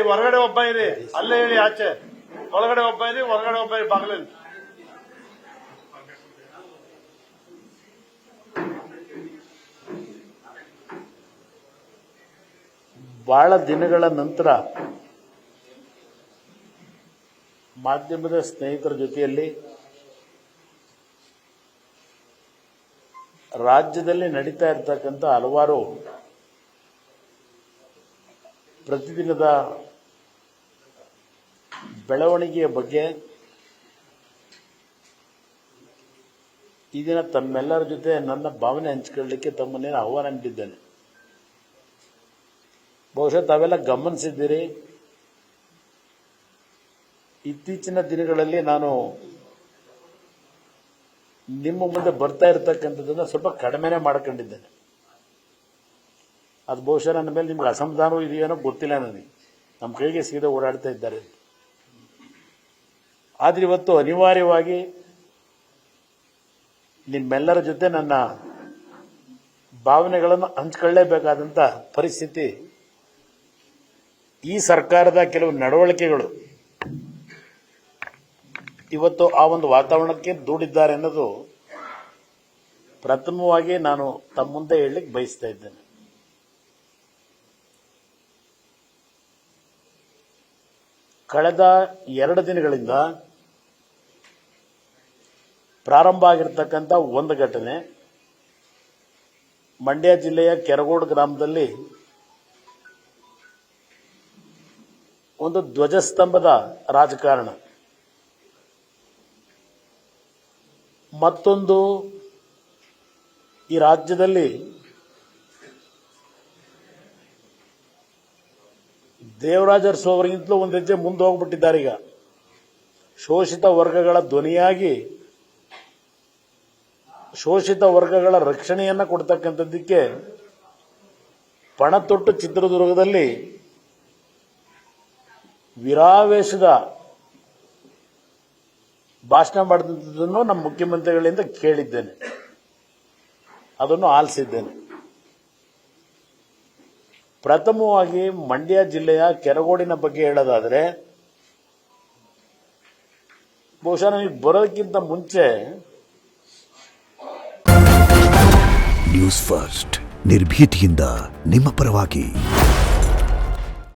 ಹೊರಗಡೆ ಒಬ್ಬ ಇರಿ, ಅಲ್ಲೇ ಹೇಳಿ ಆಚೆ. ಒಳಗಡೆ ಒಬ್ಬ ಇರಿ, ಹೊರಗಡೆ ಒಬ್ಬ ಇರಿ ಬಾಗಿಲಲ್ಲಿ. ಬಹಳ ದಿನಗಳ ನಂತರ ಮಾಧ್ಯಮದ ಸ್ನೇಹಿತರ ಜೊತೆಯಲ್ಲಿ ರಾಜ್ಯದಲ್ಲಿ ನಡೀತಾ ಇರತಕ್ಕಂಥ ಹಲವಾರು ಪ್ರತಿದಿನದ ಬೆಳವಣಿಗೆಯ ಬಗ್ಗೆ ಈ ದಿನ ತಮ್ಮೆಲ್ಲರ ಜೊತೆ ನನ್ನ ಭಾವನೆ ಹಂಚಿಕೊಳ್ಳಲಿಕ್ಕೆ ತಮ್ಮನ್ನೇನು ಆಹ್ವಾನ ನೀಡಿದ್ದೇನೆ. ಬಹುಶಃ ತಾವೆಲ್ಲ ಗಮನಿಸಿದ್ದೀರಿ, ಇತ್ತೀಚಿನ ದಿನಗಳಲ್ಲಿ ನಾನು ನಿಮ್ಮ ಮುಂದೆ ಬರ್ತಾ ಇರತಕ್ಕಂಥದ್ದನ್ನು ಸ್ವಲ್ಪ ಕಡಿಮೆನೇ ಮಾಡ್ಕೊಂಡಿದ್ದೇನೆ. ಅದು ಬಹುಶಃ ನನ್ನ ಮೇಲೆ ನಿಮ್ಗೆ ಅಸಮಾಧಾನವೂ ಇದೆಯೇನೋ ಗೊತ್ತಿಲ್ಲ ನನಗೆ. ನಮ್ಮ ಕೈಗೆ ಸೀದಾ ಓಡಾಡ್ತಾ ಇದ್ದಾರೆ. ಆದರೆ ಇವತ್ತು ಅನಿವಾರ್ಯವಾಗಿ ನಿಮ್ಮೆಲ್ಲರ ಜೊತೆ ನನ್ನ ಭಾವನೆಗಳನ್ನು ಹಂಚಿಕೊಳ್ಳಲೇಬೇಕಾದಂಥ ಪರಿಸ್ಥಿತಿ, ಈ ಸರ್ಕಾರದ ಕೆಲವು ನಡವಳಿಕೆಗಳು ಇವತ್ತು ಆ ಒಂದು ವಾತಾವರಣಕ್ಕೆ ದೂಡಿದ್ದಾರೆ ಅನ್ನೋದು ಪ್ರಥಮವಾಗಿ ನಾನು ತಮ್ಮ ಮುಂದೆ ಹೇಳಲಿಕ್ಕೆ ಬಯಸ್ತಾ ಇದ್ದೇನೆ. ಕಳೆದ 2 ದಿನಗಳಿಂದ ಪ್ರಾರಂಭ ಆಗಿರತಕ್ಕಂಥ ಒಂದು ಘಟನೆ, ಮಂಡ್ಯ ಜಿಲ್ಲೆಯ ಕೆರಗೋಡು ಗ್ರಾಮದಲ್ಲಿ ಒಂದು ಧ್ವಜಸ್ತಂಭದ ರಾಜಕಾರಣ, ಮತ್ತೊಂದು ಈ ರಾಜ್ಯದಲ್ಲಿ ದೇವರಾಜ ಅರಸು ಅವರಿಗಿಂತಲೂ ಒಂದು ಹೆಜ್ಜೆ ಮುಂದೆ ಹೋಗ್ಬಿಟ್ಟಿದ್ದಾರೆ. ಈಗ ಶೋಷಿತ ವರ್ಗಗಳ ಧ್ವನಿಯಾಗಿ ಶೋಷಿತ ವರ್ಗಗಳ ರಕ್ಷಣೆಯನ್ನ ಕೊಡ್ತಕ್ಕಂಥದ್ದಕ್ಕೆ ಪಣತೊಟ್ಟು ಚಿತ್ರದುರ್ಗದಲ್ಲಿ ವಿರಾವೇಶದ ಭಾಷಣ ಮಾಡಿದ್ದನ್ನು ನಮ್ಮ ಮುಖ್ಯಮಂತ್ರಿಗಳಿಂದ ಕೇಳಿದ್ದೇನೆ, ಅದನ್ನು ಆಲಿಸಿದ್ದೇನೆ. ಪ್ರಥಮವಾಗಿ ಮಂಡ್ಯ ಜಿಲ್ಲೆಯ ಕೆರಗೋಡಿನ ಬಗ್ಗೆ ಹೇಳೋದಾದರೆ, ಬಹುಶಃ ನನಗೆ ಬರೋದಕ್ಕಿಂತ ಮುಂಚೆ ನ್ಯೂಸ್ ಫಸ್ಟ್ ನಿರ್ಭೀತಿಯಿಂದ ನಿಮ್ಮ ಪರವಾಗಿ.